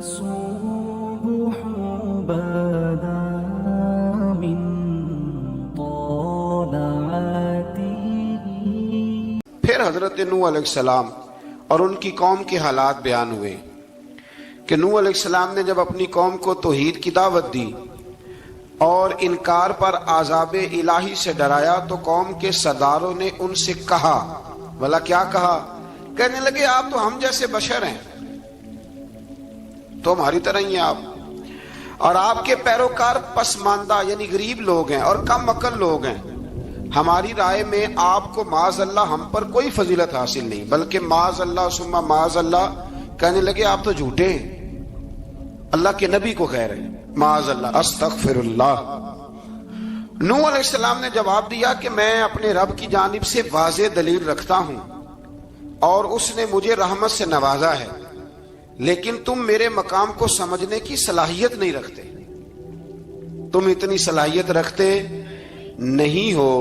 الصبح بدا من طلعته. پھر حضرت نوح علیہ السلام اور ان کی قوم کے حالات بیان ہوئے کہ نوح علیہ السلام نے جب اپنی قوم کو توحید کی دعوت دی اور انکار پر عذاب الہی سے ڈرایا تو قوم کے سرداروں نے ان سے کہا، بھلا کیا کہا؟ کہنے لگے آپ تو ہم جیسے بشر ہیں، تو ہماری طرح ہی ہیں آپ، اور آپ کے پیروکار پسماندہ یعنی غریب لوگ ہیں اور کم عقل لوگ ہیں. ہماری رائے میں آپ کو معاذ اللہ ہم پر کوئی فضیلت حاصل نہیں، بلکہ معاذ اللہ ثم معاذ اللہ. کہنے لگے آپ تو جھوٹے ہیں، اللہ کے نبی کو کہہ رہے ہیں معاذ اللہ استغفر اللہ. نوح علیہ السلام نے جواب دیا کہ میں اپنے رب کی جانب سے واضح دلیل رکھتا ہوں اور اس نے مجھے رحمت سے نوازا ہے، لیکن تم میرے مقام کو سمجھنے کی صلاحیت نہیں رکھتے، تم اتنی صلاحیت رکھتے نہیں ہو.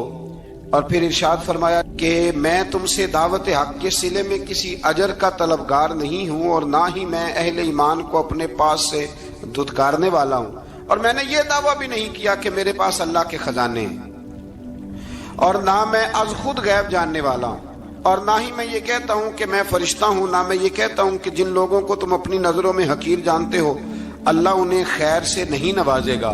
اور پھر ارشاد فرمایا کہ میں تم سے دعوت حق کے صلے میں کسی اجر کا طلبگار نہیں ہوں اور نہ ہی میں اہل ایمان کو اپنے پاس سے دھتکارنے والا ہوں، اور میں نے یہ دعویٰ بھی نہیں کیا کہ میرے پاس اللہ کے خزانے ہیں، اور نہ میں از خود غیب جاننے والا ہوں، اور نہ ہی میں یہ کہتا ہوں کہ میں فرشتہ ہوں، نہ میں یہ کہتا ہوں کہ جن لوگوں کو تم اپنی نظروں میں حقیر جانتے ہو اللہ انہیں خیر سے نہیں نوازے گا.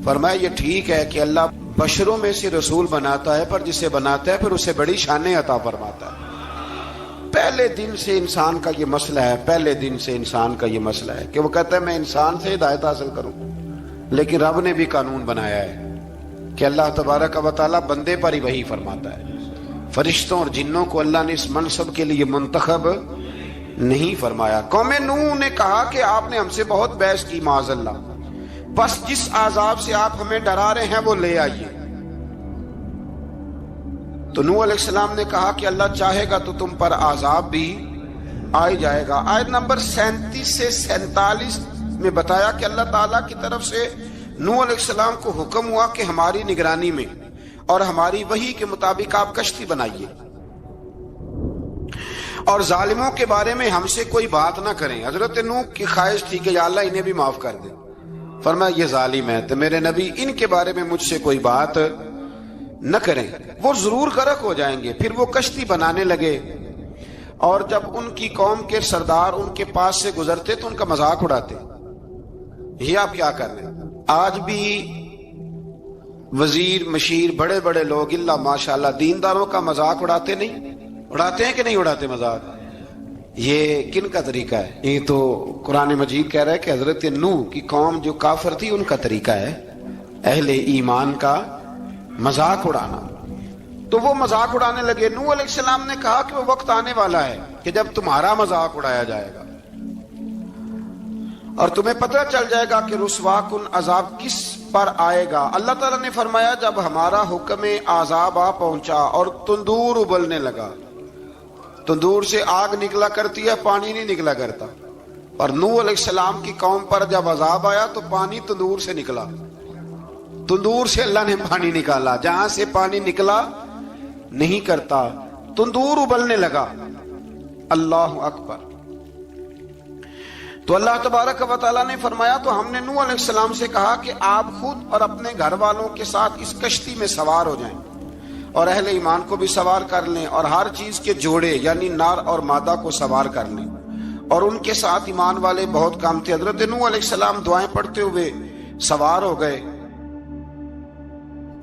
فرمایا یہ ٹھیک ہے کہ اللہ بشروں میں سے رسول بناتا ہے، پر جسے بناتا ہے پھر اسے بڑی شانیں عطا فرماتا ہے. پہلے دن سے انسان کا یہ مسئلہ ہے، پہلے دن سے انسان کا یہ مسئلہ ہے کہ وہ کہتا ہے میں انسان سے ہدایت حاصل کروں، لیکن رب نے بھی قانون بنایا ہے کہ اللہ تبارک و تعالیٰ بندے پر ہی وحی فرماتا ہے. فرشتوں اور جنوں کو اللہ نے اس منصب کے لیے منتخب نہیں فرمایا. قوم نوح نے کہا کہ آپ نے ہم سے بہت بحث کی معاذ اللہ، بس جس عذاب سے آپ ہمیں ڈرا رہے ہیں وہ لے آئیے. تو نوح علیہ السلام نے کہا کہ اللہ چاہے گا تو تم پر عذاب بھی آ جائے گا. آیت نمبر 37 سے 47 میں بتایا کہ اللہ تعالیٰ کی طرف سے نوح علیہ السلام کو حکم ہوا کہ ہماری نگرانی میں اور ہماری وحی کے مطابق آپ کشتی بنائیے اور ظالموں کے بارے میں ہم سے کوئی بات نہ کریں. حضرت نوح کی خواہش تھی کہ یا اللہ انہیں بھی معاف کر دے. فرمایا یہ ظالم ہے تو میرے نبی ان کے بارے میں مجھ سے کوئی بات نہ کریں، وہ ضرور غرق ہو جائیں گے. پھر وہ کشتی بنانے لگے اور جب ان کی قوم کے سردار ان کے پاس سے گزرتے تو ان کا مذاق اڑاتے. یہ آپ کیا کر رہے ہیں؟ آج بھی وزیر مشیر بڑے بڑے لوگ اللہ ماشاءاللہ دینداروں کا مذاق اڑاتے نہیں؟ اڑاتے ہیں کہ نہیں اڑاتے مذاق؟ یہ کن کا طریقہ ہے؟ یہ تو قرآن مجید کہہ رہا ہے کہ حضرت نوح کی قوم جو کافر تھی ان کا طریقہ ہے اہل ایمان کا مذاق اڑانا. تو وہ مذاق اڑانے لگے. نوح علیہ السلام نے کہا کہ وہ وقت آنے والا ہے کہ جب تمہارا مذاق اڑایا جائے گا اور تمہیں پتہ چل جائے گا کہ رسوا کن عذاب کس پر آئے گا. اللہ تعالیٰ نے فرمایا جب ہمارا حکم عذاب آ پہنچا اور تندور ابلنے لگا، تندور سے آگ نکلا کرتی ہے، پانی نہیں نکلا کرتا، اور نوح علیہ السلام کی قوم پر جب عذاب آیا تو پانی تندور سے نکلا. تندور سے اللہ نے پانی نکالا، جہاں سے پانی نکلا نہیں کرتا. تندور ابلنے لگا. اللہ اکبر. تو اللہ تبارک و تعالیٰ نے فرمایا تو ہم نے نوح علیہ السلام سے کہا کہ آپ خود اور اپنے گھر والوں کے ساتھ اس کشتی میں سوار ہو جائیں اور اہل ایمان کو بھی سوار کر لیں اور ہر چیز کے جوڑے یعنی نار اور مادہ کو سوار کر لیں. اور ان کے ساتھ ایمان والے بہت کام تھے. حضرت نوح علیہ السلام دعائیں پڑھتے ہوئے سوار ہو گئے.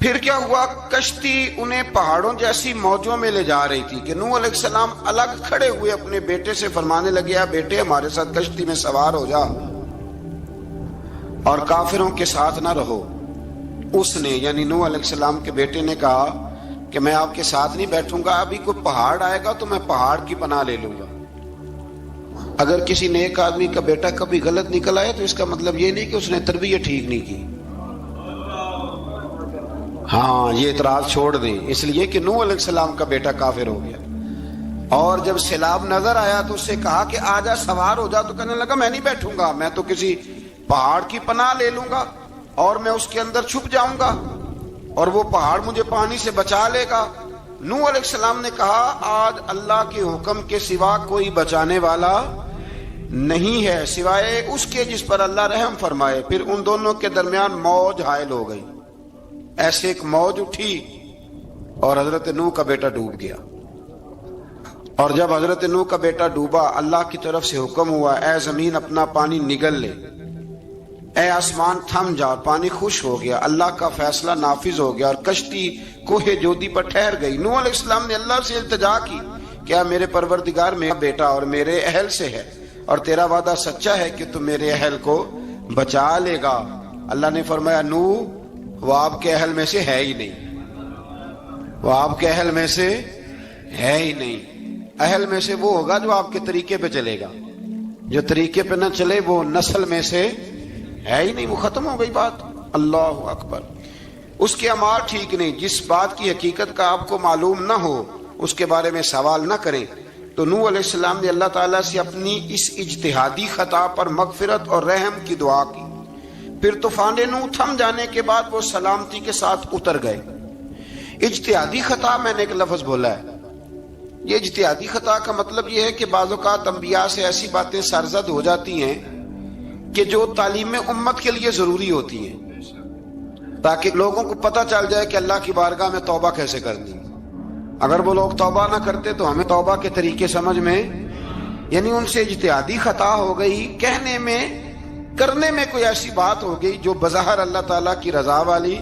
پھر کیا ہوا؟ کشتی انہیں پہاڑوں جیسی موجوں میں لے جا رہی تھی کہ نوح علیہ السلام الگ کھڑے ہوئے اپنے بیٹے سے فرمانے لگے بیٹے ہمارے ساتھ کشتی میں سوار ہو جا اور کافروں کے ساتھ نہ رہو. اس نے یعنی نوح علیہ السلام کے بیٹے نے کہا کہ میں آپ کے ساتھ نہیں بیٹھوں گا، ابھی کوئی پہاڑ آئے گا تو میں پہاڑ کی پناہ لے لوں گا. اگر کسی نیک آدمی کا بیٹا کبھی غلط نکل آئے تو اس کا مطلب یہ نہیں کہ اس نے تربیت ٹھیک نہیں کی. ہاں یہ اعتراض چھوڑ دیں، اس لیے کہ نوح علیہ السلام کا بیٹا کافر ہو گیا اور جب سیلاب نظر آیا تو اس سے کہا کہ آجا سوار ہو جا، تو کہنے لگا میں نہیں بیٹھوں گا، میں تو کسی پہاڑ کی پناہ لے لوں گا اور میں اس کے اندر چھپ جاؤں گا اور وہ پہاڑ مجھے پانی سے بچا لے گا. نوح علیہ السلام نے کہا آج اللہ کے حکم کے سوا کوئی بچانے والا نہیں ہے سوائے اس کے جس پر اللہ رحم فرمائے۔ پھر ان دونوں کے درمیان موج حائل ہو گئی، ایسے ایک موج اٹھی اور حضرت نوح کا بیٹا ڈوب گیا۔ اور جب حضرت نوح کا بیٹا ڈوبا، اللہ کی طرف سے حکم ہوا اے زمین اپنا پانی نگل لے، اے آسمان تھم جا، پانی خشک ہو گیا۔ اللہ کا فیصلہ نافذ ہو گیا اور کشتی کوہ جودی پر ٹھہر گئی۔ نوح علیہ السلام نے اللہ سے التجا کی، کیا میرے پروردگار میرا بیٹا اور میرے اہل سے ہے، اور تیرا وعدہ سچا ہے کہ تم میرے اہل کو بچا لے گا۔ اللہ نے فرمایا نوح وہ آپ کے اہل میں سے ہے ہی نہیں، وہ آپ کے اہل میں سے ہے ہی نہیں۔ اہل میں سے وہ ہوگا جو آپ کے طریقے پہ چلے گا، جو طریقے پہ نہ چلے وہ نسل میں سے ہے ہی نہیں، وہ ختم ہو گئی بات۔ اللہ اکبر۔ اس کے اعمال ٹھیک نہیں، جس بات کی حقیقت کا آپ کو معلوم نہ ہو اس کے بارے میں سوال نہ کریں۔ تو نوح علیہ السلام نے اللہ تعالیٰ سے اپنی اس اجتہادی خطا پر مغفرت اور رحم کی دعا کی۔ پھر طوفان نوح تھم جانے کے بعد وہ سلامتی کے ساتھ اتر گئے۔ اجتہادی خطا میں نے ایک لفظ بولا ہے، یہ اجتہادی خطا کا مطلب یہ ہے کہ بعض اوقات انبیاء سے ایسی باتیں سرزد ہو جاتی ہیں کہ جو تعلیم امت کے لیے ضروری ہوتی ہیں، تاکہ لوگوں کو پتہ چل جائے کہ اللہ کی بارگاہ میں توبہ کیسے کرنی۔ اگر وہ لوگ توبہ نہ کرتے تو ہمیں توبہ کے طریقے سمجھ میں، یعنی ان سے اجتہادی خطا ہو گئی، کہنے میں کرنے میں کوئی ایسی بات ہو گئی جو بظاہر اللہ تعالیٰ کی رضا والی،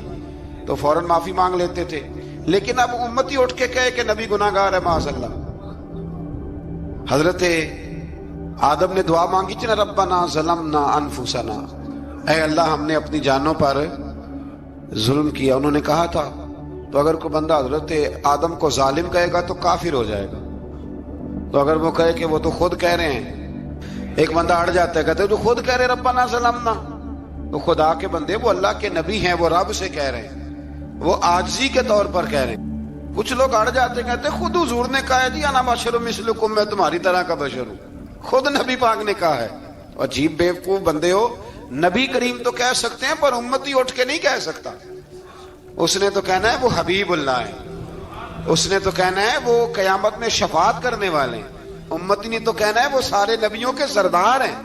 تو فوراً معافی مانگ لیتے تھے۔ لیکن اب امتی اٹھ کے کہے کہ نبی گناہ گار ہے معاذ اللہ۔ حضرت آدم نے دعا مانگی تھی نا، ربنا ظلمنا انفسنا، اے اللہ ہم نے اپنی جانوں پر ظلم کیا۔ انہوں نے کہا تھا تو اگر کوئی بندہ حضرت آدم کو ظالم کہے گا تو کافر ہو جائے گا، تو اگر وہ کہے کہ وہ تو خود کہہ رہے ہیں، ایک بندہ اڑ جاتا ہے کہتے تو خود کہہ رہے ربنا ظلمنا، تو خدا کے بندے وہ اللہ کے نبی ہیں، وہ رب سے کہہ رہے ہیں، وہ عاجزی کے طور پر کہہ رہے ہیں۔ کچھ لوگ اڑ جاتے کہتے خود حضور نے کہا ہے جی انا بشر مثلکم، میں تمہاری طرح کا بشر ہوں، خود نبی پاک نے کہا ہے۔ عجیب بیوقوف بندے ہو، نبی کریم تو کہہ سکتے ہیں پر امتی اٹھ کے نہیں کہہ سکتا۔ اس نے تو کہنا ہے وہ حبیب اللہ ہے، اس نے تو کہنا ہے وہ قیامت میں شفاعت کرنے والے ہیں، امتی نے تو کہنا ہے وہ سارے نبیوں کے سردار ہیں،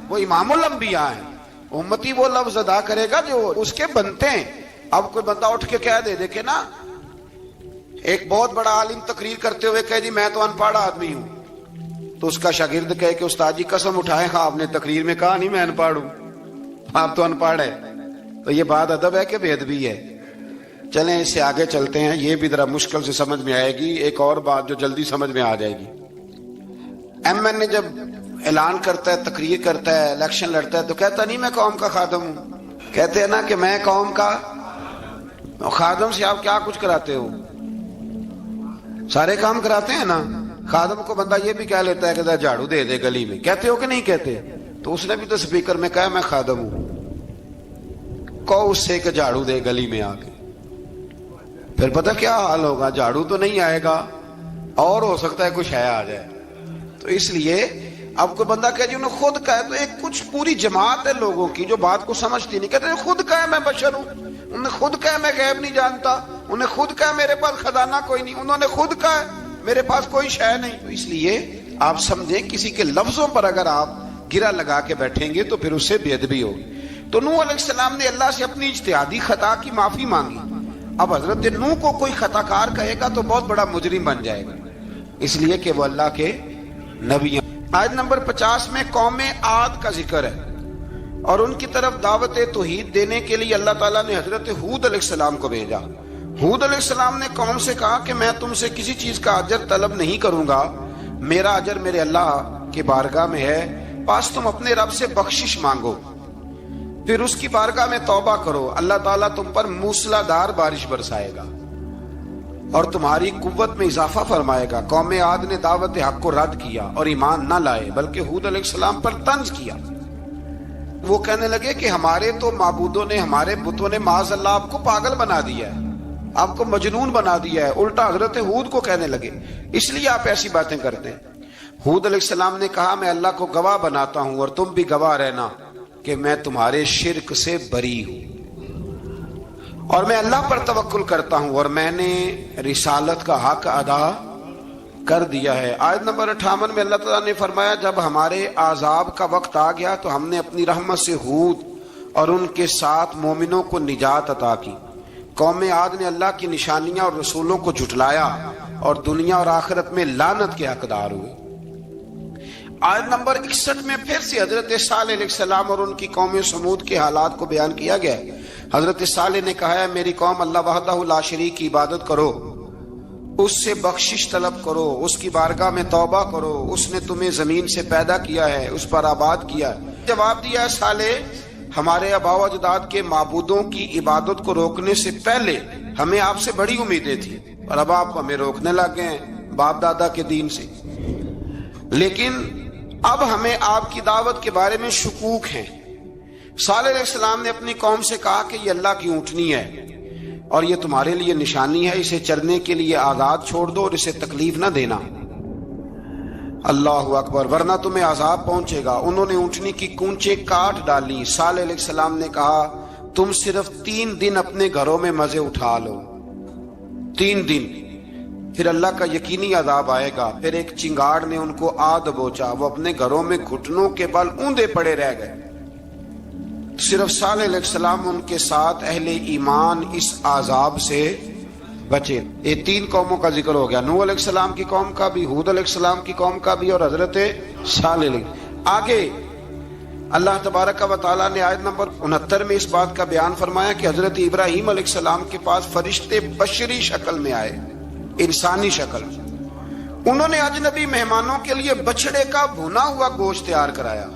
وہ امام الانبیاء ہیں۔ امتی وہ لفظ ادا کرے گا جو اس کے بنتے ہیں۔ اب کوئی بندہ اٹھ کے کہہ دے، دیکھے نا ایک بہت بڑا عالم تقریر کرتے ہوئے کہہ دی میں تو ان پڑھ آدمی ہوں، تو اس کا شاگرد کہے کہ استاد جی قسم اٹھائے ہاں آپ نے تقریر میں کہا نہیں میں ان پڑھ ہوں، آپ تو ان پڑھ ہے، تو یہ بات ادب ہے کہ بے ادبی ہے؟ چلیں اس سے آگے چلتے ہیں، یہ بھی ذرا مشکل سے سمجھ میں آئے گی۔ ایک اور بات جو جلدی سمجھ میں آ جائے گی، ایم این اے جب اعلان کرتا ہے، تقریر کرتا ہے، الیکشن لڑتا ہے تو کہتا نہیں میں قوم کا خادم ہوں، کہتے ہیں نا کہ میں قوم کا خادم سے آپ کیا کچھ کراتے ہو؟ سارے کام کراتے ہیں نا۔ خادم کو بندہ یہ بھی کہہ لیتا ہے کہ جھاڑو دے دے گلی میں، کہتے ہو کہ نہیں کہتے؟ تو اس نے بھی تو سپیکر میں کہا میں خادم ہوں، کہو اس سے کہ جھاڑو دے گلی میں آ کے، پھر پتہ کیا حال ہوگا؟ جھاڑو تو نہیں آئے گا اور ہو سکتا ہے کچھ ہے آ جائے۔ تو اس لیے اب کوئی بندہ کہ جی انہوں خود کہا، تو ایک کچھ پوری جماعت ہے لوگوں کی جو بات کو سمجھتی نہیں، کہتے ہیں خود کہا میں بشر ہوں، انہوں نے خود کہا میں غیب نہیں جانتا، انہوں نے خود کہا میرے پاس خزانہ کوئی نہیں، انہوں نے خود کہا میرے پاس کوئی شے نہیں۔ تو اس لیے آپ سمجھیں کسی کے لفظوں پر اگر آپ گرا لگا کے بیٹھیں گے تو پھر اس سے بے ادبی ہوگی۔ تو نوح علیہ السلام نے اللہ سے اپنی اجتہادی خطا کی معافی مانگی۔ اب حضرت نوح کو کوئی خطا کار کہے گا تو بہت بڑا مجرم بن جائے گا، اس لیے کہ وہ اللہ کے نبی ہیں۔ آیت نمبر 50 میں قوم عاد کا ذکر ہے، اور ان کی طرف دعوت توحید دینے کے لیے اللہ تعالیٰ نے حضرت ہود علیہ السلام کو بھیجا۔ ہود علیہ السلام نے قوم سے کہا کہ میں تم سے کسی چیز کا اجر طلب نہیں کروں گا، میرا اجر میرے اللہ کی بارگاہ میں ہے، بس تم اپنے رب سے بخشش مانگو، پھر اس کی بارگاہ میں توبہ کرو، اللہ تعالیٰ تم پر موسلا دار بارش برسائے گا اور تمہاری قوت میں اضافہ فرمائے گا۔ قوم عاد نے دعوت حق کو رد کیا اور ایمان نہ لائے، بلکہ ہود علیہ السلام پر طنز کیا۔ وہ کہنے لگے کہ ہمارے تو معبودوں نے، ہمارے بتوں نے معاذ اللہ آپ کو پاگل بنا دیا ہے، آپ کو مجنون بنا دیا ہے۔ الٹا حضرت ہود کو کہنے لگے اس لیے آپ ایسی باتیں کرتے ہیں۔ ہود علیہ السلام نے کہا میں اللہ کو گواہ بناتا ہوں اور تم بھی گواہ رہنا کہ میں تمہارے شرک سے بری ہوں، اور میں اللہ پر توکل کرتا ہوں، اور میں نے رسالت کا حق ادا کر دیا ہے۔ آیت نمبر 58 میں اللہ تعالیٰ نے فرمایا جب ہمارے عذاب کا وقت آ گیا تو ہم نے اپنی رحمت سے ہود اور ان کے ساتھ مومنوں کو نجات عطا کی۔ قوم عاد نے اللہ کی نشانیاں اور رسولوں کو جھٹلایا اور دنیا اور آخرت میں لعنت کے حقدار ہوئے۔ آیت نمبر 61 میں پھر سے حضرت صالح علیہ السلام اور ان کی قوم سمود کے حالات کو بیان کیا گیا ہے۔ حضرت صالح نے کہا ہے میری قوم اللہ وحدہ لا شریک کی عبادت کرو، اس سے بخشش طلب کرو، اس کی بارگاہ میں توبہ کرو، اس نے تمہیں زمین سے پیدا کیا ہے، اس پر آباد کیا ہے۔ جواب دیا ہے صالح ہمارے آباء و اجداد کے معبودوں کی عبادت کو روکنے سے پہلے ہمیں آپ سے بڑی امیدیں تھیں اور اب آپ ہمیں روکنے لگ گئے ہیں باپ دادا کے دین سے، لیکن اب ہمیں آپ کی دعوت کے بارے میں شکوک ہیں۔ صالح علیہ السلام نے اپنی قوم سے کہا کہ یہ اللہ کی اونٹنی ہے اور یہ تمہارے لیے نشانی ہے، اسے چرنے کے لیے آزاد چھوڑ دو اور اسے تکلیف نہ دینا۔ اللہ اکبر، ورنہ تمہیں عذاب پہنچے گا۔ انہوں نے اونٹنی کی کونچیں کاٹ ڈالی۔ صالح علیہ السلام نے کہا تم صرف 3 دن اپنے گھروں میں مزے اٹھا لو، 3 دن، پھر اللہ کا یقینی عذاب آئے گا۔ پھر ایک چنگاڑ نے ان کو آ دبوچا، وہ اپنے گھروں میں گھٹنوں کے بل اوندے پڑے رہ گئے۔ صرف صالح علیہ السلام ان کے ساتھ اہل ایمان اس عذاب سے بچے۔ یہ 3 قوموں کا ذکر ہو گیا، نوح علیہ السلام کی قوم کا بھی، ہود علیہ السلام کی قوم کا بھی اور حضرت صالح علیہ۔ آگے اللہ تبارک و تعالیٰ نے آیت نمبر 69 میں اس بات کا بیان فرمایا کہ حضرت ابراہیم علیہ السلام کے پاس فرشتے بشری شکل میں آئے، انسانی شکل۔ انہوں نے اجنبی مہمانوں کے لیے بچڑے کا بھنا ہوا گوشت تیار کرایا۔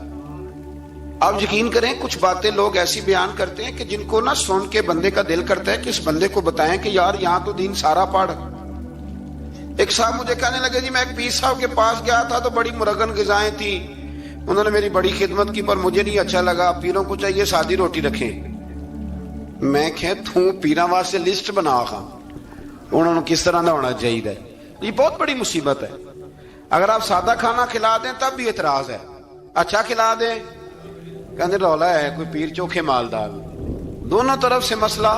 آپ یقین کریں کچھ باتیں لوگ ایسی بیان کرتے ہیں کہ جن کو نہ سن کے بندے کا دل کرتا ہے کہ اس بندے کو بتائیں کہ یار یہاں تو دین سارا پڑھ۔ ایک صاحب مجھے کہنے لگے جی میں ایک پیر صاحب کے پاس گیا تھا تو بڑی مرغن غذائیں تھیں، انہوں نے میری بڑی خدمت کی پر مجھے نہیں اچھا لگا، پیروں کو چاہیے سادی روٹی رکھیں۔ میں کہ تو پیراں واسطے لسٹ بنا خاں انہوں نے کس طرح نہ ہونا چاہیے۔ یہ بہت بڑی مصیبت ہے، اگر آپ سادہ کھانا کھلا دیں تب بھی اعتراض ہے، اچھا کھلا دیں کہنے رولا ہے کوئی پیر چوکھے مالدار، دونوں طرف سے مسئلہ۔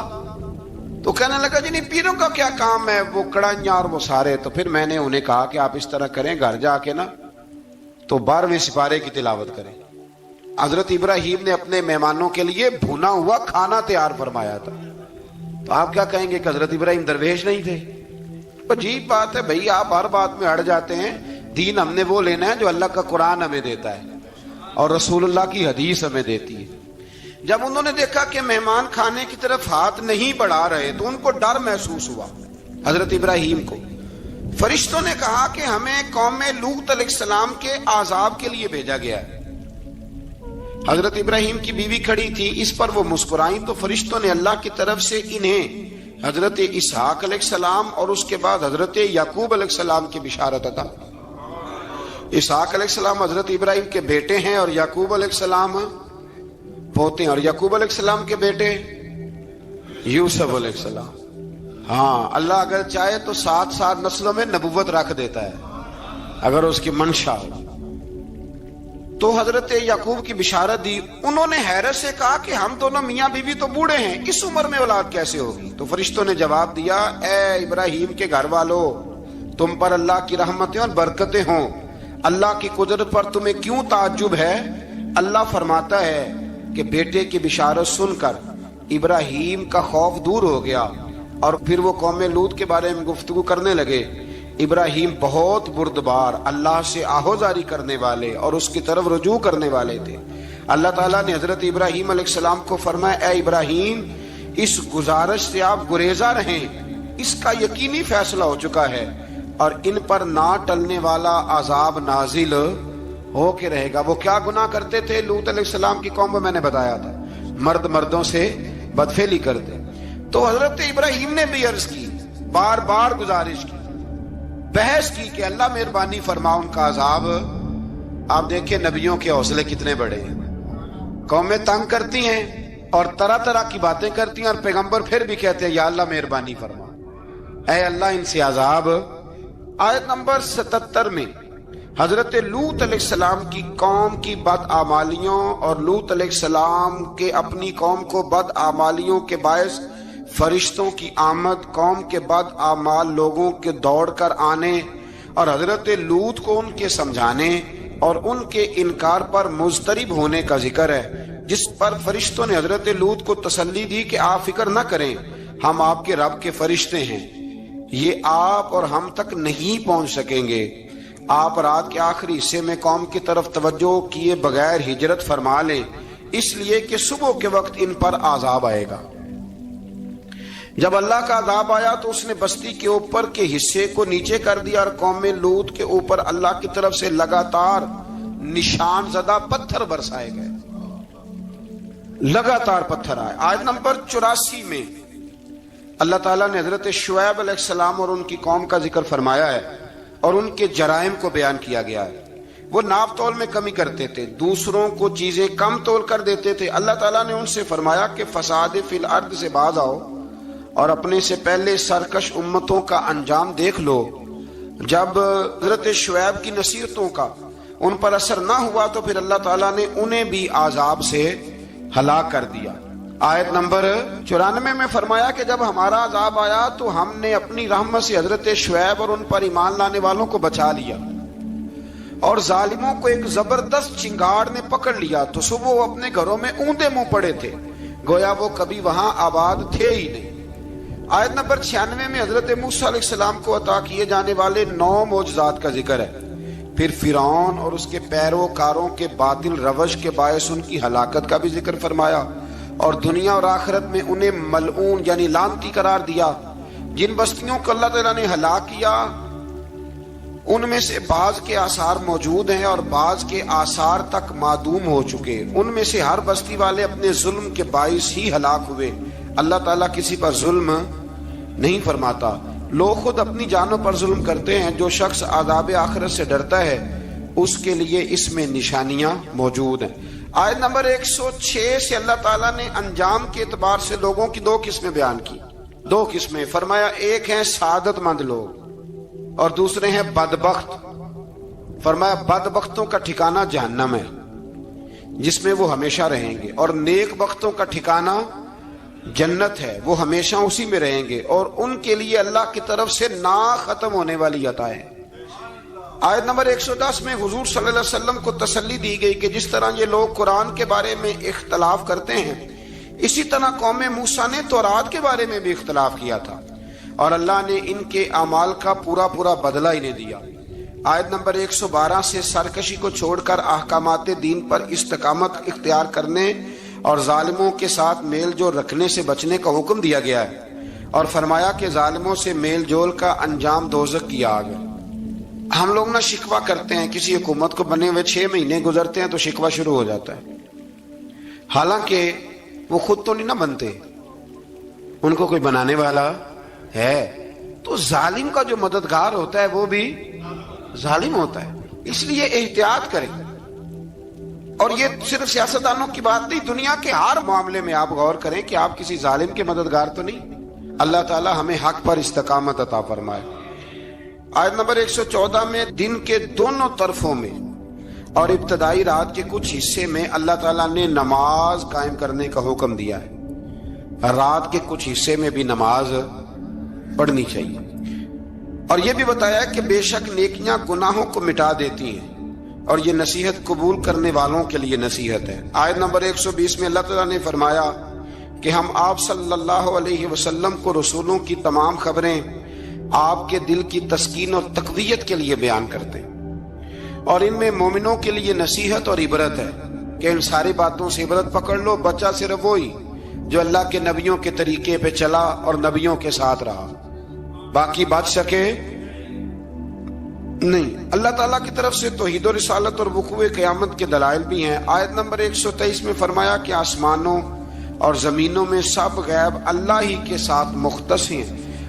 تو کہنے لگا جی نہیں پیروں کا کیا کام ہے، وہ کڑائیاں اور وہ سارے۔ تو پھر میں نے انہیں کہا کہ آپ اس طرح کریں، گھر جا کے نا تو 12ویں سپارے کی تلاوت کریں۔ حضرت ابراہیم نے اپنے مہمانوں کے لیے بھونا ہوا کھانا تیار فرمایا تھا۔ تو آپ کیا کہیں گے کہ حضرت ابراہیم درویش نہیں تھے؟ عجیب بات ہے بھائی، آپ ہر بات میں اڑ جاتے ہیں۔ دین ہم نے وہ لینا ہے جو اللہ کا قرآن ہمیں دیتا ہے اور رسول اللہ کی حدیث ہمیں دیتی ہے۔ جب انہوں نے دیکھا کہ مہمان کھانے کی طرف ہاتھ نہیں بڑھا رہے تو ان کو ڈر محسوس ہوا۔ حضرت ابراہیم کو فرشتوں نے کہا کہ ہمیں قوم لوط علیہ السلام کے عذاب کے لیے بھیجا گیا ہے۔ حضرت ابراہیم کی بیوی کھڑی تھی، اس پر وہ مسکرائیں تو فرشتوں نے اللہ کی طرف سے انہیں حضرت اسحاق علیہ السلام اور اس کے بعد حضرت یعقوب علیہ السلام کی بشارت عطا۔ اسحاق علیہ السلام حضرت ابراہیم کے بیٹے ہیں اور یعقوب علیہ السلام پوتے ہیں، اور یعقوب علیہ السلام کے بیٹے یوسف علیہ السلام۔ ہاں اللہ اگر چاہے تو 7 نسلوں میں نبوت رکھ دیتا ہے اگر اس کی منشا ہو۔ تو حضرت یعقوب کی بشارت دی۔ انہوں نے حیرت سے کہا کہ ہم دونوں میاں بیوی تو بوڑھے ہیں، اس عمر میں اولاد کیسے ہوگی؟ تو فرشتوں نے جواب دیا اے ابراہیم کے گھر والو، تم پر اللہ کی رحمتیں اور برکتیں ہوں، اللہ کی قدرت پر تمہیں کیوں تعجب ہے؟ اللہ فرماتا ہے کہ بیٹے کی بشارت سن کر ابراہیم کا خوف دور ہو گیا اور پھر وہ قوم لوط کے بارے میں گفتگو کرنے لگے۔ ابراہیم بہت بردبار، اللہ سے آہوزاری کرنے والے اور اس کی طرف رجوع کرنے والے تھے۔ اللہ تعالیٰ نے حضرت ابراہیم علیہ السلام کو فرمایا اے ابراہیم اس گزارش سے آپ گریزاں رہیں، اس کا یقینی فیصلہ ہو چکا ہے اور ان پر نہ ٹلنے والا عذاب نازل ہو کے رہے گا۔ وہ کیا گناہ کرتے تھے؟ لوط علیہ السلام کی قوم میں میں نے بتایا تھا، مرد مردوں سے بدفعلی کرتے۔ تو حضرت ابراہیم نے بھی عرض کی، بار بار گزارش کی، بحث کی کہ اللہ مہربانی فرما ان کا عذاب۔ آپ دیکھیں نبیوں کے حوصلے کتنے بڑے ہیں، قومیں تنگ کرتی ہیں اور طرح طرح کی باتیں کرتی ہیں اور پیغمبر پھر بھی کہتے ہیں یا اللہ مہربانی فرما، اے اللہ ان سے عذاب۔ آیت نمبر 77 میں حضرت لوط علیہ السلام کی قوم کی بدعمالیوں اور لوط علیہ السلام کے اپنی قوم کو بدعمالیوں کے باعث فرشتوں کی آمد، قوم کے بدعمال لوگوں کے دوڑ کر آنے اور حضرت لوط کو ان کے سمجھانے اور ان کے انکار پر مضطرب ہونے کا ذکر ہے، جس پر فرشتوں نے حضرت لوط کو تسلی دی کہ آپ فکر نہ کریں، ہم آپ کے رب کے فرشتے ہیں، یہ آپ اور ہم تک نہیں پہنچ سکیں گے۔ آپ رات کے آخری حصے میں قوم کی طرف توجہ کیے بغیر ہجرت فرما لیں، اس لیے کہ صبح کے وقت ان پر عذاب آئے گا۔ جب اللہ کا عذاب آیا تو اس نے بستی کے اوپر کے حصے کو نیچے کر دیا اور قوم لوط کے اوپر اللہ کی طرف سے لگاتار نشان زدہ پتھر برسائے گئے، لگاتار پتھر آئے۔ آیت نمبر 84 میں اللہ تعالیٰ نے حضرت شعیب علیہ السلام اور ان کی قوم کا ذکر فرمایا ہے اور ان کے جرائم کو بیان کیا گیا ہے۔ وہ ناپ تول میں کمی کرتے تھے، دوسروں کو چیزیں کم تول کر دیتے تھے۔ اللہ تعالیٰ نے ان سے فرمایا کہ فساد فی الارض سے باز آؤ اور اپنے سے پہلے سرکش امتوں کا انجام دیکھ لو۔ جب حضرت شعیب کی نصیحتوں کا ان پر اثر نہ ہوا تو پھر اللہ تعالیٰ نے انہیں بھی عذاب سے ہلاک کر دیا۔ آیت نمبر 94 میں فرمایا کہ جب ہمارا عذاب آیا تو ہم نے اپنی رحمت سے حضرت شعیب اور ان پر ایمان لانے والوں کو بچا لیا، اور ظالموں کو ایک زبردست چنگاڑ نے پکڑ لیا تو صبح وہ اپنے گھروں میں اوندے منہ پڑے تھے، گویا وہ کبھی وہاں آباد تھے ہی نہیں۔ آیت نمبر 96 میں حضرت موسیٰ علیہ السلام کو عطا کیے جانے والے 9 معجزات کا ذکر ہے۔ پھر فرعون اور اس کے پیروکاروں کے باطل روش کے باعث ان کی ہلاکت کا بھی ذکر فرمایا، اور دنیا اور آخرت میں انہیں ملعون یعنی لعنتی قرار دیا۔ جن بستیوں کو اللہ تعالیٰ نے ہلاک کیا ان میں سے بعض کے آثار موجود ہیں اور بعض کے آثار تک معدوم ہو چکے۔ ان میں سے ہر بستی والے اپنے ظلم کے باعث ہی ہلاک ہوئے۔ اللہ تعالیٰ کسی پر ظلم نہیں فرماتا، لوگ خود اپنی جانوں پر ظلم کرتے ہیں۔ جو شخص عذاب آخرت سے ڈرتا ہے اس کے لیے اس میں نشانیاں موجود ہیں۔ آیت نمبر 106 سے اللہ تعالیٰ نے انجام کے اعتبار سے لوگوں کی 2 قسمیں بیان کی، 2 قسمیں فرمایا، ایک ہیں سعادت مند لوگ اور دوسرے ہیں بدبخت۔ فرمایا بدبختوں کا ٹھکانہ جہنم ہے جس میں وہ ہمیشہ رہیں گے، اور نیک بختوں کا ٹھکانہ جنت ہے، وہ ہمیشہ اسی میں رہیں گے، اور ان کے لیے اللہ کی طرف سے نا ختم ہونے والی عطائیں۔ آیت نمبر 110 میں حضور صلی اللہ علیہ وسلم کو تسلی دی گئی کہ جس طرح یہ لوگ قرآن کے بارے میں اختلاف کرتے ہیں، اسی طرح قوم موسیٰ نے تورات کے بارے میں بھی اختلاف کیا تھا، اور اللہ نے ان کے اعمال کا پورا بدلہ انہیں دیا۔ آیت نمبر 112 سے سرکشی کو چھوڑ کر احکامات دین پر استقامت اختیار کرنے اور ظالموں کے ساتھ میل جول رکھنے سے بچنے کا حکم دیا گیا ہے، اور فرمایا کہ ظالموں سے میل جول کا انجام دوزخ کی آگ ہے۔ ہم لوگ نہ شکوہ کرتے ہیں، کسی حکومت کو بنے ہوئے 6 مہینے گزرتے ہیں تو شکوہ شروع ہو جاتا ہے، حالانکہ وہ خود تو نہیں نہ بنتے، ان کو کوئی بنانے والا ہے۔ تو ظالم کا جو مددگار ہوتا ہے وہ بھی ظالم ہوتا ہے، اس لیے احتیاط کریں۔ اور یہ صرف سیاستدانوں کی بات نہیں، دنیا کے ہر معاملے میں آپ غور کریں کہ آپ کسی ظالم کے مددگار تو نہیں۔ اللہ تعالی ہمیں حق پر استقامت عطا فرمائے۔ آیت نمبر 114 میں دن کے دونوں طرفوں میں اور ابتدائی رات کے کچھ حصے میں اللہ تعالیٰ نے نماز قائم کرنے کا حکم دیا ہے، رات کے کچھ حصے میں بھی نماز پڑھنی چاہیے، اور یہ بھی بتایا کہ بے شک نیکیاں گناہوں کو مٹا دیتی ہیں، اور یہ نصیحت قبول کرنے والوں کے لیے نصیحت ہے۔ آیت نمبر 120 میں اللہ تعالیٰ نے فرمایا کہ ہم آپ صلی اللہ علیہ وسلم کو رسولوں کی تمام خبریں آپ کے دل کی تسکین اور تقویت کے لیے بیان کرتے ہیں، اور ان میں مومنوں کے لیے نصیحت اور عبرت ہے کہ ان ساری باتوں سے عبرت پکڑ لو۔ بچہ صرف وہی جو اللہ کے نبیوں کے طریقے پہ چلا اور نبیوں کے ساتھ رہا، باقی بچ سکے نہیں۔ اللہ تعالیٰ کی طرف سے توحید و رسالت اور وقوع قیامت کے دلائل بھی ہیں۔ آیت نمبر 123 میں فرمایا کہ آسمانوں اور زمینوں میں سب غیب اللہ ہی کے ساتھ مختص ہیں،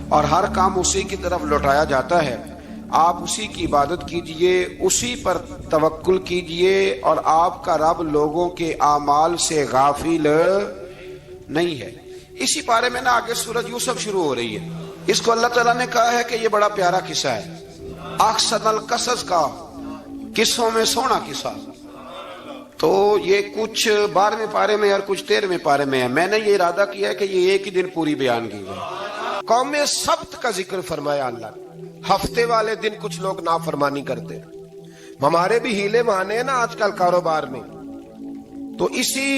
اور ہر کام اسی کی طرف لوٹایا جاتا ہے۔ آپ اسی کی عبادت کیجئے، اسی پر توکل کیجئے، اور آپ کا رب لوگوں کے اعمال سے غافل نہیں ہے۔ اسی بارے میں نا آگے سورۃ یوسف شروع ہو رہی ہے، اس کو اللہ تعالیٰ نے کہا ہے کہ یہ بڑا پیارا قصہ ہے، احسن القصص کا، قصوں میں سونا قصہ۔ تو یہ کچھ 12ویں پارے میں اور کچھ 13ویں پارے میں ہے۔ میں نے یہ ارادہ کیا ہے کہ یہ ایک ہی دن پوری بیان کی جائے۔ قوم سبت کا ذکر فرمایا اللہ نے، ہفتے والے دن کچھ لوگ نافرمانی کرتے. ہمارے بھی ہیلے بہانے ہیں نا آج کل کاروبار میں. تو اسی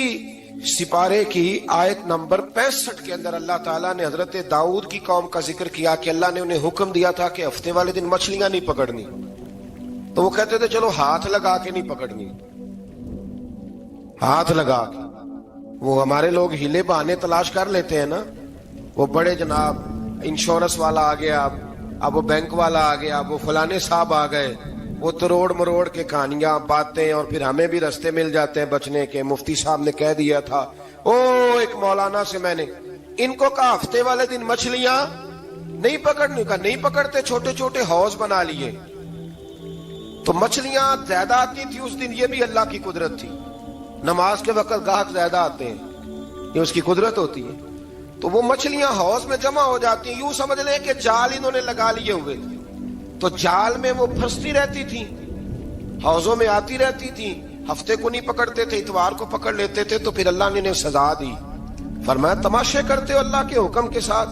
سپارے کی آیت نمبر 65 کے اندر اللہ تعالیٰ نے حضرت داؤد کی قوم کا ذکر کیا کہ اللہ نے انہیں حکم دیا تھا کہ ہفتے والے دن مچھلیاں نہیں پکڑنی. تو وہ کہتے تھے چلو ہاتھ لگا کے نہیں پکڑنی, ہاتھ لگا کے. وہ ہمارے لوگ ہیلے بہانے تلاش کر لیتے ہیں نا. وہ بڑے جناب انشورنس والا آ گیا, اب وہ بینک والا آ گیا, اب وہ فلانے صاحب آ گئے, وہ تروڑ مروڑ کے کہانیاں باتیں, اور پھر ہمیں بھی رستے مل جاتے ہیں بچنے کے. مفتی صاحب نے کہہ دیا تھا, ایک مولانا سے میں نے ان کو کہا ہفتے والے دن مچھلیاں نہیں پکڑنے کا. نہیں پکڑتے, چھوٹے چھوٹے حوض بنا لیے. تو مچھلیاں زیادہ آتی تھی اس دن, یہ بھی اللہ کی قدرت تھی. نماز کے وقت گاہک زیادہ آتے ہیں, یہ اس کی قدرت ہوتی ہے. تو وہ مچھلیاں حوض میں جمع ہو جاتی ہیں. یوں سمجھ لیں کہ جال انہوں نے لگا لیے ہوئے تھے, تو جال میں وہ پھنستی رہتی تھی, حوضوں میں آتی رہتی تھی. ہفتے کو نہیں پکڑتے تھے, اتوار کو پکڑ لیتے تھے. تو پھر اللہ نے انہیں سزا دی. فرمایا تماشے کرتے ہو اللہ کے حکم کے ساتھ.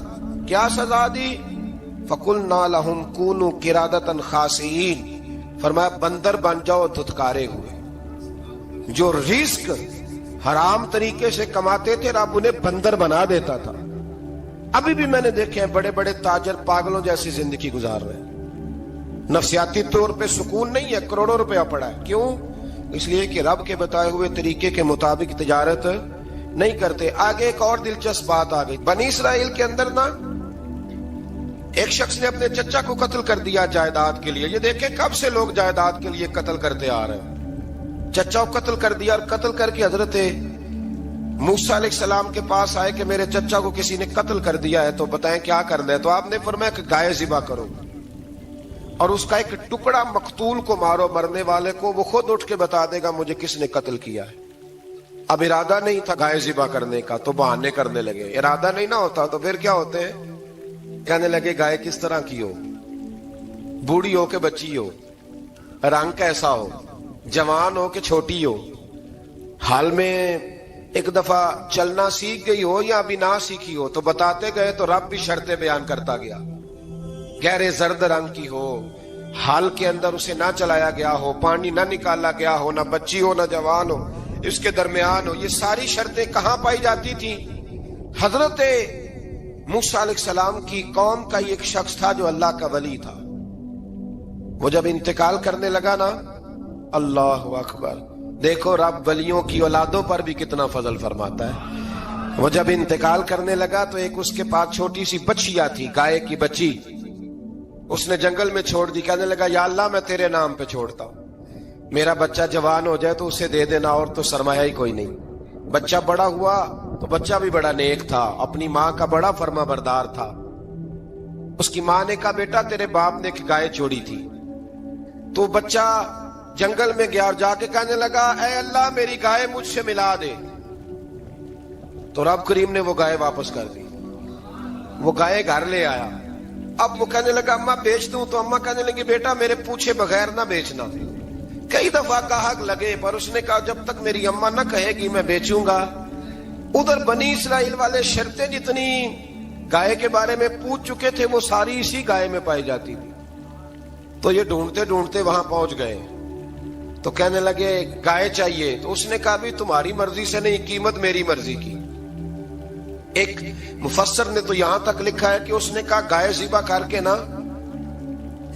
کیا سزا دی؟ فَقُلْنَا لَهُمْ كُونُوا قِرَادَةً خَاسِئِينَ. فرمایا بندر بن جاؤ دھتکارے ہوئے. جو رزق حرام طریقے سے کماتے تھے رب انہیں بندر بنا دیتا تھا. ابھی بھی میں نے دیکھے ہیں بڑے بڑے تاجر پاگلوں جیسی زندگی گزار رہے ہیں. نفسیاتی طور پہ سکون نہیں ہے, کروڑوں روپیہ پڑا ہے. کیوں؟ اس لیے کہ رب کے بتائے ہوئے طریقے کے مطابق تجارت نہیں کرتے. آگے ایک اور دلچسپ بات آ گئی. بنی اسرائیل کے اندر نا ایک شخص نے اپنے چچا کو قتل کر دیا جائیداد کے لیے. یہ دیکھیں کب سے لوگ جائیداد کے لیے قتل کرتے آ رہے ہیں. چچا کو قتل کر دیا, اور قتل کر کے حضرت موسیٰ علیہ السلام کے پاس آئے کہ میرے چچا کو کسی نے قتل کر دیا ہے, تو بتائیں کیا کرنا ہے. تو آپ نے فرمایا کہ گائے ذبح کرو, اور اس کا ایک ٹکڑا مقتول کو مارو, مرنے والے کو. وہ خود اٹھ کے بتا دے گا مجھے کس نے قتل کیا ہے. اب ارادہ نہیں تھا گائے ذبح کرنے کا, تو بہانے کرنے لگے. ارادہ نہیں نہ ہوتا تو پھر کیا ہوتے ہیں, کہنے لگے گائے کس طرح کی ہو, بوڑھی ہو کہ بچی ہو, رنگ کیسا ہو, جوان ہو کہ چھوٹی ہو, حال میں ایک دفعہ چلنا سیکھ گئی ہو یا ابھی نہ سیکھی ہو. تو بتاتے گئے تو رب بھی شرطیں بیان کرتا گیا. گہرے زرد رنگ کی ہو, حال کے اندر اسے نہ چلایا گیا ہو, پانی نہ نکالا گیا ہو, نہ بچی ہو نہ جوان ہو, اس کے درمیان ہو. یہ ساری شرطیں کہاں پائی جاتی تھی؟ حضرت موسیٰ علیہ السلام کی قوم کا ایک شخص تھا جو اللہ کا ولی تھا. وہ جب انتقال کرنے لگا نا, اللہ اکبر, دیکھو رب ولیوں کی اولادوں پر بھی کتنا فضل فرماتا ہے. وہ جب انتقال کرنے لگا تو ایک اس کے پاس چھوٹی سی بچیا تھی, گائے کی بچی. اس نے جنگل میں چھوڑ دی. کہنے لگا یا اللہ میں تیرے نام پہ چھوڑتا ہوں, میرا بچہ جوان ہو جائے تو اسے دے دینا, اور تو سرمایہ ہی کوئی نہیں. بچہ بڑا ہوا تو بچہ بھی بڑا نیک تھا, اپنی ماں کا بڑا فرما بردار تھا. اس کی ماں نے کہا بیٹا تیرے باپ نے ایک گائے چھوڑی تھی. تو بچہ جنگل میں گیا اور جا کے کہنے لگا اے اللہ میری گائے مجھ سے ملا دے. تو رب کریم نے وہ گائے واپس کر دی. وہ گائے گھر لے آیا. اب وہ کہنے لگا اماں بیچ دوں, تو اماں کہنے لگی بیٹا میرے پوچھے بغیر نہ بیچنا. کئی دفعہ گاہک لگے, پر اس نے کہا جب تک میری اماں نہ کہے گی میں بیچوں گا. ادھر بنی اسرائیل والے شرطیں جتنی گائے کے بارے میں پوچھ چکے تھے وہ ساری اسی گائے میں پائی جاتی تھی. تو یہ ڈھونڈتے ڈھونڈتے وہاں پہنچ گئے. تو کہنے لگے گائے چاہیے. تو اس نے کہا بھی تمہاری مرضی سے نہیں, قیمت میری مرضی کی. ایک مفسر نے تو یہاں تک لکھا ہے کہ اس نے کہا گائے ذبح کر کے نا,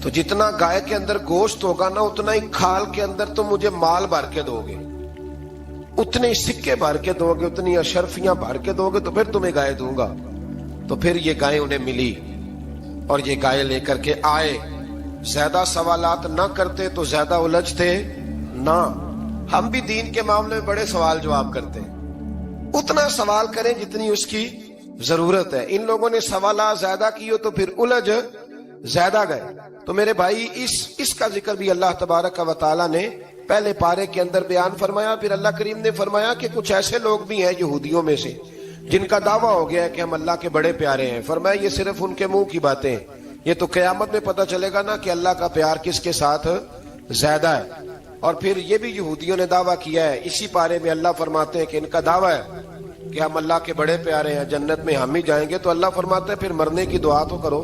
تو جتنا گائے کے اندر گوشت ہوگا نا اتنا ہی کھال کے اندر تم مجھے مال بھر کے دو گے, اتنے ہی سکے بھر کے دو گے, اتنی اشرفیاں بھر کے دو گے, تو پھر تمہیں گائے دوں گا. تو پھر یہ گائے انہیں ملی اور یہ گائے لے کر کے آئے. زیادہ سوالات نہ کرتے تو زیادہ الجھتے نہ. ہم بھی دین کے معاملے میں بڑے سوال جواب کرتے ہیں, اتنا سوال کریں جتنی اس کی ضرورت ہے. ان لوگوں نے سوالات زیادہ کیے تو پھر الجھ زیادہ گئے. تو میرے بھائی اس کا ذکر بھی اللہ تبارک و تعالی نے پہلے پارے کے اندر بیان فرمایا. پھر اللہ کریم نے فرمایا کہ کچھ ایسے لوگ بھی ہیں یہودیوں میں سے جن کا دعویٰ ہو گیا ہے کہ ہم اللہ کے بڑے پیارے ہیں. فرمایا یہ صرف ان کے منہ کی باتیں ہیں, یہ تو قیامت میں پتہ چلے گا نا کہ اللہ کا پیار کس کے ساتھ زیادہ ہے. اور پھر یہ بھی یہودیوں نے دعویٰ کیا ہے, اسی پارے میں اللہ فرماتے ہیں کہ ان کا دعویٰ ہے کہ ہم اللہ کے بڑے پیارے ہیں, جنت میں ہم ہی جائیں گے. تو اللہ فرماتے ہیں پھر مرنے کی دعا تو کرو.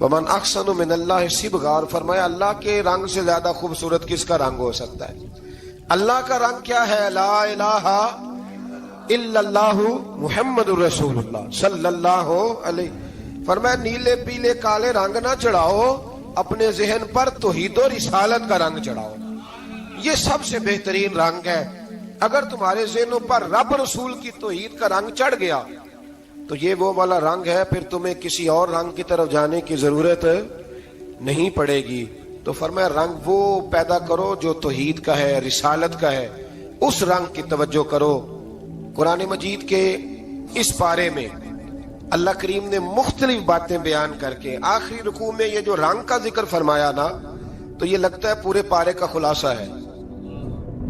ومن احسن من اللہ صبغا، اور فرمایا اللہ کے رنگ سے زیادہ خوبصورت کس کا رنگ ہو سکتا ہے؟ اللہ کا رنگ کیا ہے؟ لا الہ الا اللہ محمد الرسول اللہ صلی اللہ علیہ، فرمایا نیلے پیلے کالے رنگ نہ چڑھاؤ، اپنے ذہن پر توحید و رسالت کا رنگ چڑھاؤ، یہ سب سے بہترین رنگ ہے۔ اگر تمہارے ذہنوں پر رب رسول کی توحید کا رنگ چڑھ گیا تو یہ وہ والا رنگ ہے، پھر تمہیں کسی اور رنگ کی طرف جانے کی ضرورت نہیں پڑے گی۔ تو فرمایا رنگ وہ پیدا کرو جو توحید کا ہے، رسالت کا ہے، اس رنگ کی توجہ کرو۔ قرآن مجید کے اس پارے میں اللہ کریم نے مختلف باتیں بیان کر کے آخری رکوع میں یہ جو رنگ کا ذکر فرمایا نا، تو یہ لگتا ہے پورے پارے کا خلاصہ ہے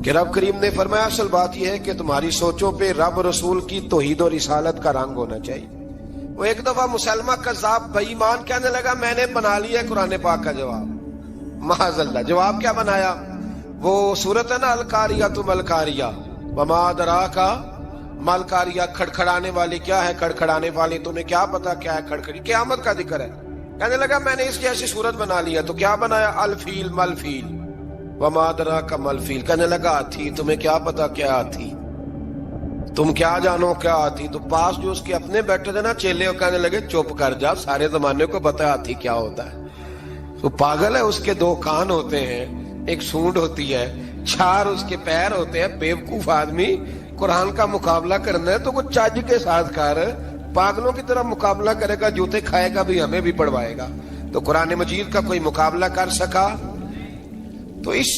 کہ رب کریم نے فرمایا اصل بات یہ ہے کہ تمہاری سوچوں پہ رب رسول کی توحید و رسالت کا رنگ ہونا چاہیے۔ وہ ایک دفعہ مسلمہ کذاب بے ایمان کہنے لگا میں نے بنا لیا قرآن پاک کا جواب، معاذ اللہ۔ جواب کیا بنایا؟ وہ سورت ہے نا القاریۃ ملقاریہ، وما ادراک ملقاریہ، کھڑکھڑانے والی کیا ہے؟ کھڑکھڑانے والی، تمہیں کیا پتا کیا ہے کھڑکھڑی؟ قیامت کا ذکر ہے۔ کہنے لگا میں نے اس جیسی صورت بنا لیا، تو کیا بنایا؟ الفیل ملفیل، وما ادراک ملفیل، کہنے لگا ہاتھی، تمہیں کیا پتا کیا ہاتھی؟ تم کیا جانو کیا ہاتھی؟ تو پاس جو اس کے اپنے بیٹھے تھے نا چیلے، وہ کہنے لگے چپ کر جا، سارے زمانے کو پتا ہاتھی کیا ہوتا ہے۔ تو پاگل ہے، اس کے دو کان ہوتے ہیں، ایک سونڈ ہوتی ہے، چار اس کے پیر ہوتے ہیں۔ بیوقوف آدمی قرآن کا مقابلہ کرنا ہے تو کچھ چاج کے ساتھ کر، پاگلوں کی طرح مقابلہ کرے گا، جوتے کھائے گا بھی ہمیں بھی پڑھوائے گا۔ تو قرآن مجید کا کوئی مقابلہ کر سکا؟ تو اس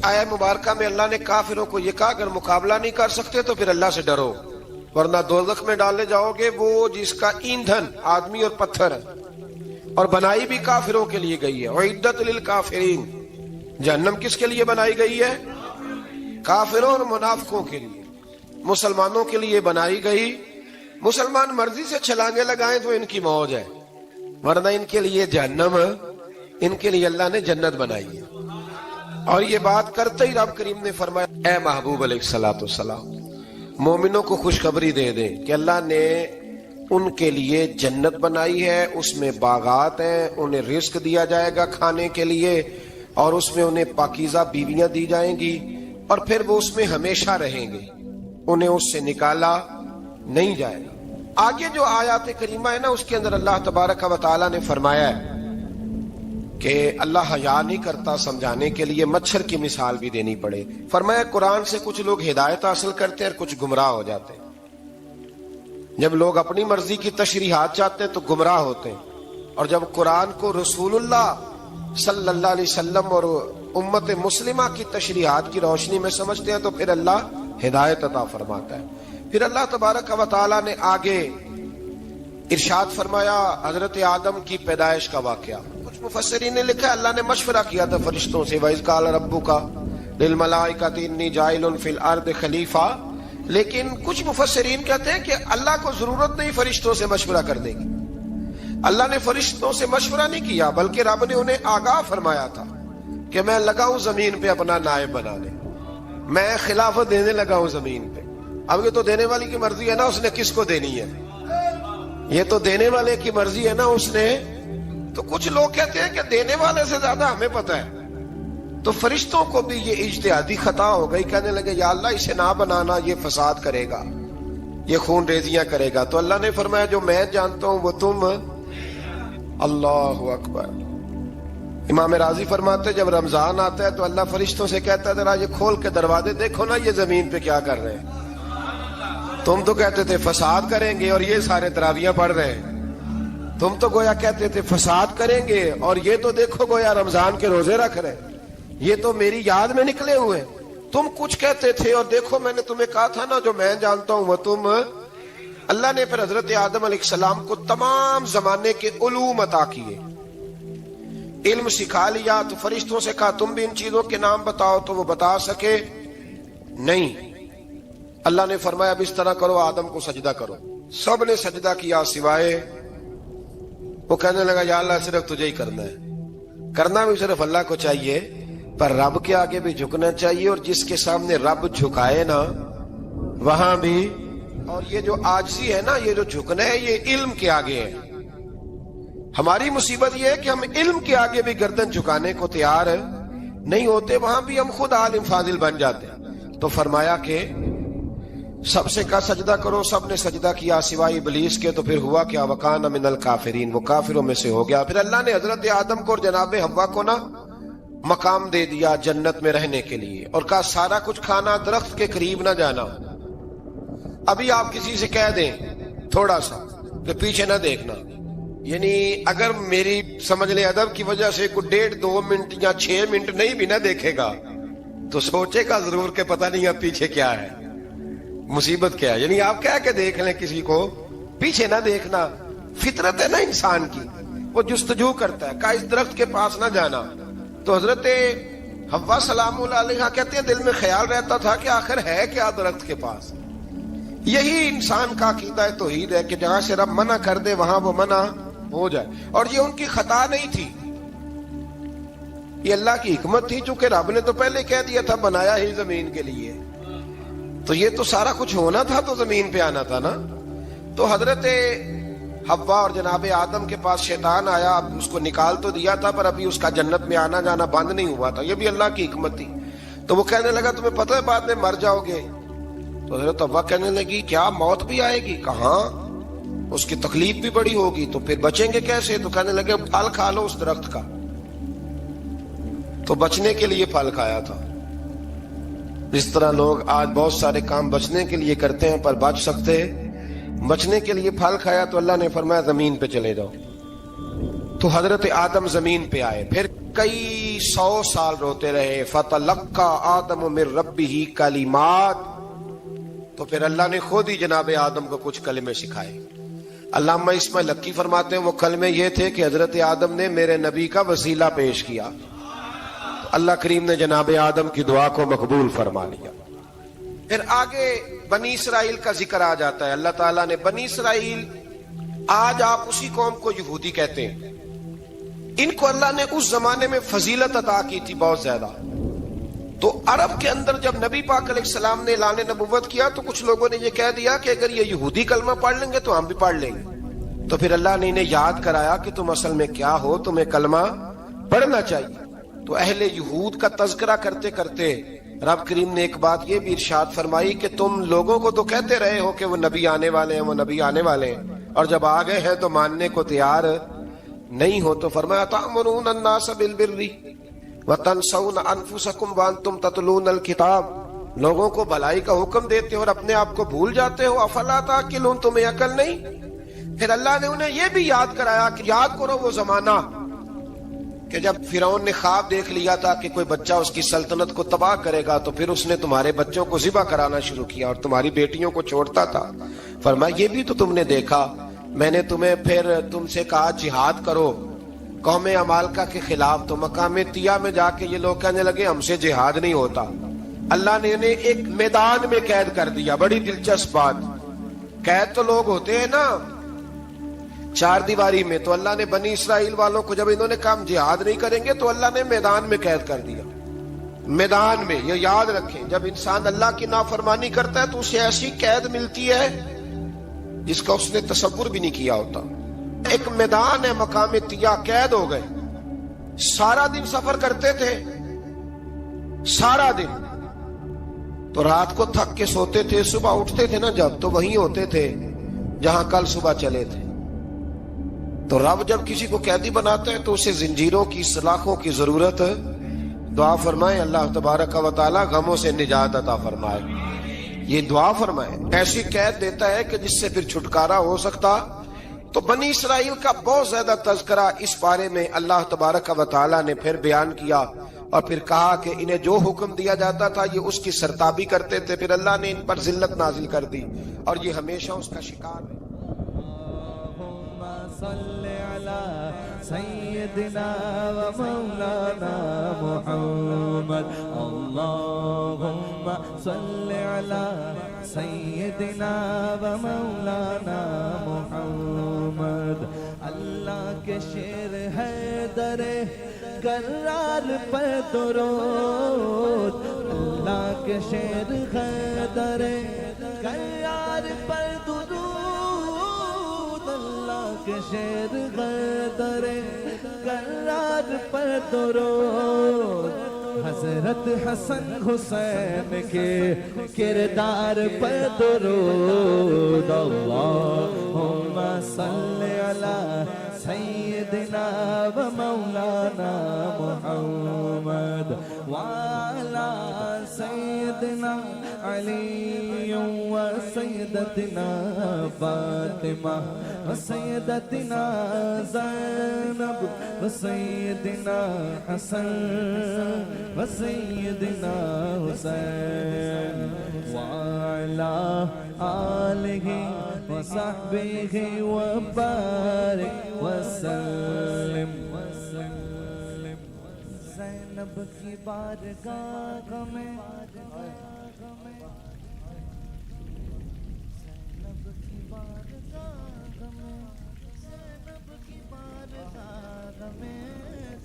آیہ مبارکہ میں اللہ نے کافروں کو یہ کہا اگر مقابلہ نہیں کر سکتے تو پھر اللہ سے ڈرو، ورنہ دوزخ میں ڈالے جاؤ گے، وہ جس کا ایندھن آدمی اور پتھر ہے، اور بنائی بھی کافروں کے لیے گئی ہے۔ اعدت للکافرین، جہنم کس کے لیے بنائی گئی ہے؟ کافروں اور منافقوں کے لیے۔ مسلمانوں کے لیے بنائی گئی، مسلمان مرضی سے چھلانگے لگائیں تو ان کی موج ہے، ورنہ ان کے لیے جہنم، ان کے لیے اللہ نے جنت بنائی ہے۔ اور یہ بات کرتے ہی رب کریم نے فرمایا اے محبوب علیہ الصلوۃ والسلام، مومنوں کو خوشخبری دے دیں کہ اللہ نے ان کے لیے جنت بنائی ہے، اس میں باغات ہیں، انہیں رزق دیا جائے گا کھانے کے لیے، اور اس میں انہیں پاکیزہ بیویاں دی جائیں گی، اور پھر وہ اس میں ہمیشہ رہیں گے، انہیں اس سے نکالا نہیں جائے گا۔ آگے جو آیات کریمہ ہے نا، اس کے اندر اللہ تبارک و تعالیٰ نے فرمایا ہے کہ اللہ حیا نہیں کرتا سمجھانے کے لیے مچھر کی مثال بھی دینی پڑے۔ فرمایا قرآن سے کچھ لوگ ہدایت حاصل کرتے ہیں اور کچھ گمراہ ہو جاتے ہیں۔ جب لوگ اپنی مرضی کی تشریحات چاہتے ہیں تو گمراہ ہوتے ہیں، اور جب قرآن کو رسول اللہ صلی اللہ علیہ وسلم اور امت مسلمہ کی تشریحات کی روشنی میں سمجھتے ہیں تو پھر اللہ ہدایت عطا فرماتا ہے۔ پھر اللہ تبارک و تعالیٰ نے آگے ارشاد فرمایا حضرت آدم کی پیدائش کا واقعہ۔ کچھ مفسرین نے لکھا اللہ نے مشورہ کیا تھا فرشتوں سے، وَإِذْ قَالَ رَبُّكَ لِلْمَلَائِكَةِ إِنِّي جَاعِلٌ فِي الْأَرْضِ خَلِيفَةً، لیکن کچھ مفسرین کہتے ہیں کہ اللہ کو ضرورت نہیں فرشتوں سے مشورہ کرنے کی، اللہ نے فرشتوں سے مشورہ نہیں کیا، بلکہ رب نے انہیں آگاہ فرمایا تھا کہ میں لگا ہوں زمین پہ اپنا نائب بنانے، میں خلافت دینے لگا ہوں زمین پہ۔ اب یہ تو دینے والی کی مرضی ہے نا اس نے کس کو دینی ہے، یہ تو دینے والے کی مرضی ہے نا اس نے۔ تو کچھ لوگ کہتے ہیں کہ دینے والے سے زیادہ ہمیں پتہ ہے، تو فرشتوں کو بھی یہ اجتہادی خطا ہو گئی، کہنے لگے یا اللہ اسے نہ بنانا، یہ فساد کرے گا، یہ خون ریزیاں کرے گا۔ تو اللہ نے فرمایا جو میں جانتا ہوں وہ تم، اللہ اکبر۔ امام راضی فرماتے جب رمضان آتا ہے تو اللہ فرشتوں سے کہتا ہے ذرا یہ کھول کے دروازے دیکھو نا یہ زمین پہ کیا کر رہے ہیں، تم تو کہتے تھے فساد کریں گے اور یہ سارے تراویحیں پڑھ رہے ہیں، تم تو گویا کہتے تھے فساد کریں گے اور یہ تو دیکھو گویا رمضان کے روزے رکھ رہے ہیں، یہ تو میری یاد میں نکلے ہوئے، تم کچھ کہتے تھے اور دیکھو میں نے تمہیں کہا تھا نا جو میں جانتا ہوں وہ تم۔ اللہ نے پھر حضرت آدم علیہ السلام کو تمام زمانے کے علوم عطا کیے، علم سکھا لیا۔ تو فرشتوں سے کہا تم بھی ان چیزوں کے نام بتاؤ، تو وہ بتا سکے نہیں۔ اللہ نے فرمایا اب اس طرح کرو آدم کو سجدہ کرو، سب نے سجدہ کیا سوائے، وہ کہنے لگا یا اللہ صرف تجھے ہی کرنا ہے، کرنا بھی صرف اللہ کو چاہیے، پر رب کے آگے بھی جھکنا چاہیے، اور جس کے سامنے رب جھکائے نا وہاں بھی۔ اور یہ جو عاجزی ہے نا، یہ جو جھکنا ہے یہ علم کے آگے ہے، ہماری مصیبت یہ ہے کہ ہم علم کے آگے بھی گردن جھکانے کو تیار نہیں ہوتے، وہاں بھی ہم خود عالم فاضل بن جاتے ہیں۔ تو فرمایا کہ سب سے کہا سجدہ کرو، سب نے سجدہ کیا سوائے ابلیس کے، تو پھر ہوا کیا؟ وکان من الکافرین، وہ کافروں میں سے ہو گیا۔ پھر اللہ نے حضرت آدم کو اور جناب حوا کو نا مقام دے دیا جنت میں رہنے کے لیے، اور کہا سارا کچھ کھانا، درخت کے قریب نہ جانا۔ ابھی آپ کسی سے کہہ دیں تھوڑا سا کہ پیچھے نہ دیکھنا، یعنی اگر میری سمجھ لے ادب کی وجہ سے کوئی 1.5-2 منٹ یا 6 منٹ نہیں بھی نہ دیکھے گا تو سوچے گا ضرور کہ پتہ نہیں اب پیچھے کیا ہے، مصیبت کیا ہے۔ یعنی آپ کہہ کے دیکھ لیں کسی کو، پیچھے نہ دیکھنا فطرت ہے نا انسان کی، وہ جستجو کرتا ہے، کہا اس درخت کے پاس نہ جانا۔ تو حضرت حوا سلام اللہ علیہ کہتے ہیں دل میں خیال رہتا تھا کہ آخر ہے کیا درخت کے پاس۔ یہی انسان کا عقیدہ توحید ہے کہ جہاں سے رب منع کر دے وہاں وہ منع ہو جائے، اور یہ ان کی خطا نہیں تھی، یہ اللہ کی حکمت تھی، چونکہ رب نے تو پہلے کہہ دیا تھا بنایا ہی زمین کے لیے، تو یہ تو سارا کچھ ہونا تھا تو زمین پہ آنا تھا نا۔ تو حضرت حوا اور جناب آدم کے پاس شیطان آیا، اب اس کو نکال تو دیا تھا پر ابھی اس کا جنت میں آنا جانا بند نہیں ہوا تھا، یہ بھی اللہ کی حکمت تھی۔ تو وہ کہنے لگا تمہیں پتہ ہے بعد میں مر جاؤ گے؟ تو حضرت حوا کہنے لگی کیا موت بھی آئے گی؟ کہاں، اس کی تکلیف بھی بڑی ہوگی، تو پھر بچیں گے کیسے؟ تو کہنے لگے پھل کھا لو اس درخت کا۔ تو بچنے کے لیے پھل کھایا تھا۔ جس طرح لوگ آج بہت سارے کام بچنے کے لیے کرتے ہیں پر بچ سکتے، بچنے کے لیے پھل کھایا تو اللہ نے فرمایا زمین پہ چلے جاؤ۔ تو حضرت آدم زمین پہ آئے، پھر کئی 100 سال روتے رہے۔ فَتَلَقَّى آدَمُ مِن رَبِّهِ کَلِمَاتٍ، تو پھر اللہ نے خود ہی جناب آدم کو کچھ کلمے سکھائے۔ علامہ اسماعیل لکی فرماتے ہیں وہ کلمے یہ تھے کہ حضرت آدم نے میرے نبی کا وسیلہ پیش کیا، تو اللہ کریم نے جناب آدم کی دعا کو مقبول فرما لیا۔ پھر آگے بنی اسرائیل کا ذکر آ جاتا ہے۔ اللہ تعالیٰ نے بنی اسرائیل، آج آپ اسی قوم کو یہودی کہتے ہیں، ان کو اللہ نے اس زمانے میں فضیلت عطا کی تھی بہت زیادہ۔ تو عرب کے اندر جب نبی پاک علیہ السلام نے اعلان نبوت کیا تو کچھ لوگوں نے یہ کہہ دیا کہ اگر یہ یہودی کلمہ پڑھ لیں گے تو ہم بھی پڑھ لیں گے۔ تو پھر اللہ نے انہیں یاد کرایا کہ تم اصل میں کیا ہو، تمہیں کلمہ پڑھنا چاہیے۔ تو اہل یہود کا تذکرہ کرتے کرتے رب کریم نے ایک بات یہ بھی ارشاد فرمائی کہ تم لوگوں کو تو کہتے رہے ہو کہ وہ نبی آنے والے ہیں، وہ نبی آنے والے ہیں، اور جب آ گئے ہیں تو ماننے کو تیار نہیں ہو۔ تو فرمایا تأمرون الناس بالبر وتنسون انفسکم وانتم تتلون الکتاب، لوگوں کو بھلائی کا حکم دیتے ہو اور اپنے آپ کو بھول جاتے ہو۔ افلا تعقلون، تمہیں عقل نہیں؟ پھر اللہ نے انہیں یہ بھی یاد کرایا کہ یاد کرو وہ زمانہ کہ جب فرعون نے خواب دیکھ لیا تھا کہ کوئی بچہ اس کی سلطنت کو تباہ کرے گا، تو پھر اس نے تمہارے بچوں کو ذبح کرانا شروع کیا اور تمہاری بیٹیوں کو چھوڑتا تھا۔ فرمایا یہ بھی تو تم نے دیکھا، میں نے تمہیں پھر تم سے کہا جہاد کرو قوم عمالقہ کے خلاف، تو مقام طیہ میں جا کے یہ لوگ کہنے لگے ہم سے جہاد نہیں ہوتا۔ اللہ نے انہیں ایک میدان میں قید کر دیا۔ بڑی دلچسپ بات، قید تو لوگ ہوتے ہیں نا چار دیواری میں، تو اللہ نے بنی اسرائیل والوں کو جب انہوں نے کہا ہم جہاد نہیں کریں گے تو اللہ نے میدان میں قید کر دیا۔ میدان میں، یہ یاد رکھیں، جب انسان اللہ کی نافرمانی کرتا ہے تو اسے ایسی قید ملتی ہے جس کا اس نے تصور بھی نہیں کیا ہوتا۔ ایک میدان ہے مقام طیہ، قید ہو گئے، سارا دن سفر کرتے تھے، سارا دن، تو رات کو تھک کے سوتے تھے، صبح اٹھتے تھے نا جب، تو وہیں ہوتے تھے جہاں کل صبح چلے تھے۔ تو رب جب کسی کو قیدی بناتا ہے تو اسے زنجیروں کی، سلاخوں کی ضرورت، دعا فرمائے اللہ تبارک و تعالی غموں سے نجات عطا فرمائے، یہ دعا فرمائے۔ ایسی قید دیتا ہے کہ جس سے پھر چھٹکارا ہو سکتا۔ تو بنی اسرائیل کا بہت زیادہ تذکرہ اس بارے میں اللہ تبارک و تعالی نے پھر بیان کیا، اور پھر کہا کہ انہیں جو حکم دیا جاتا تھا یہ اس کی سرتابی کرتے تھے، پھر اللہ نے ان پر ذلت نازل کر دی اور یہ ہمیشہ اس کا شکار ہے۔ صلی علی سیدنا و مولانا محمد، اللہم صلی علی سیدنا و مولانا محمد۔ اللہ کے شیر ہے در کرار پر درود، اللہ کے شیر ہے در کرار پر درود، اللہ کے شیر غدر کرار پر درود حضرت حسن حسین کے کردار پر درود اللہم صلی علی سیدنا و مولانا محمد وعلی سیدنا علی و سیدتنا فاطمہ و سیدتنا زینب و سیدنا حسن و سیدنا حسین وعلی آلہ و صحبہ و بارک وسلم زینب کی بارگاہ میں زینب کی بارگاہ میں زینب کی بارگاہ میں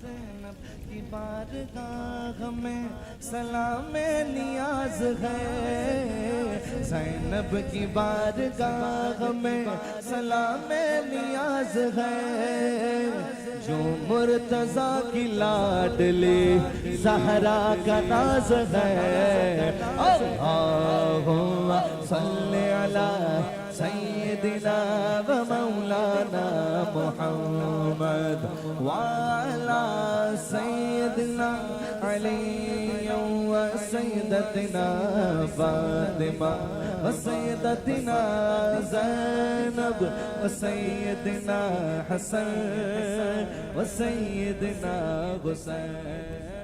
زینب کی بارگاہ میں سلام نیاز ہے زینب کی بارگاہ میں سلام نیاز ہے جو مرتضیٰ کی لاڈلی زہرا کا ناز ہے اللہم صلی علی سیدنا و مولانا محمد وعلی سیدنا علی و سیدتنا فاطمہ و سیدتنا زینب و سیدنا حسن و سیدنا حسین